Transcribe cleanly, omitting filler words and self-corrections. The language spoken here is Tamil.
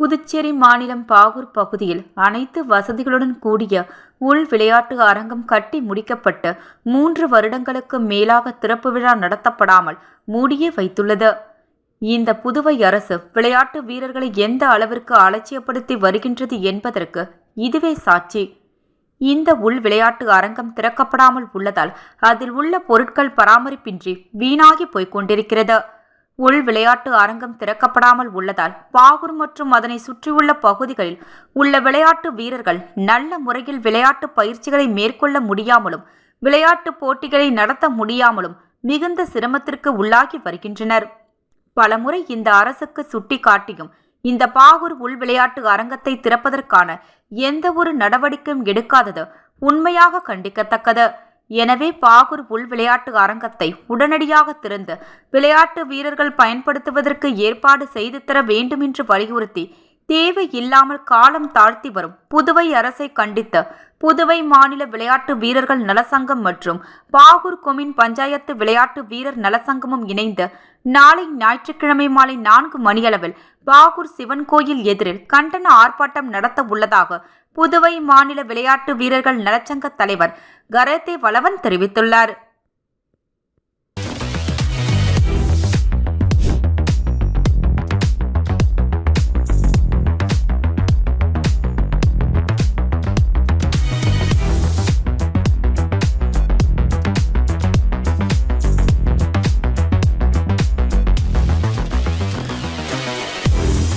புதுச்சேரி மாநிலம் பாகூர் பகுதியில் அனைத்து வசதிகளுடன் கூடிய உள் விளையாட்டு அரங்கம் கட்டி முடிக்கப்பட்டு 3 வருடங்களுக்கு மேலாக திறப்பு விழா நடத்தப்படாமல் மூடியே வைத்துள்ளது. இந்த புதுவை அரசு விளையாட்டு வீரர்களை எந்த அளவிற்கு அலட்சியப்படுத்தி வருகின்றது என்பதற்கு இதுவே சாட்சி. இந்த உள் விளையாட்டு அரங்கம் திறக்கப்படாமல் உள்ளதால் அதில் உள்ள பொருட்கள் பராமரிப்பின்றி வீணாகி போய்க் கொண்டிருக்கிறது. உள் விளையாட்டு அரங்கம் திறக்கப்படாமல் உள்ளதால் பாகூர் மற்றும் அதனை சுற்றியுள்ள பகுதிகளில் உள்ள விளையாட்டு வீரர்கள் நல்ல முறையில் விளையாட்டு பயிற்சிகளை மேற்கொள்ள முடியாமலும் விளையாட்டு போட்டிகளை நடத்த முடியாமலும் மிகுந்த சிரமத்திற்கு உள்ளாகி வருகின்றனர். பலமுறை இந்த அரசுக்கு சுட்டி காட்டியும் இந்த பாகூர் உள் விளையாட்டு அரங்கத்தை திறப்பதற்கான எந்த ஒரு நடவடிக்கையும் எடுக்காதது உண்மையாக கண்டிக்கத்தக்கது. எனவே பாகூர் உள் விளையாட்டு அரங்கத்தை உடனடியாக திறந்து விளையாட்டு வீரர்கள் பயன்படுத்துவதற்கு ஏற்பாடு செய்து தர வேண்டும் என்று வலியுறுத்தி தேவையில்லாமல் காலம் தாழ்த்தி வரும் புதுவை அரசை கண்டித்து புதுவை மாநில விளையாட்டு வீரர்கள் நலசங்கம் மற்றும் பாகூர் கொம்யூன் பஞ்சாயத்து விளையாட்டு வீரர் நலசங்கமும் இணைந்து நாளை ஞாயிற்றுக்கிழமை மாலை 4 மணியளவில் பாகூர் சிவன் கோயில் எதிரில் கண்டன ஆர்ப்பாட்டம் நடத்த உள்ளதாக புதுவை மாநில விளையாட்டு வீரர்கள் நலச்சங்க தலைவர் கரேத்தே வளவன் தெரிவித்துள்ளார்.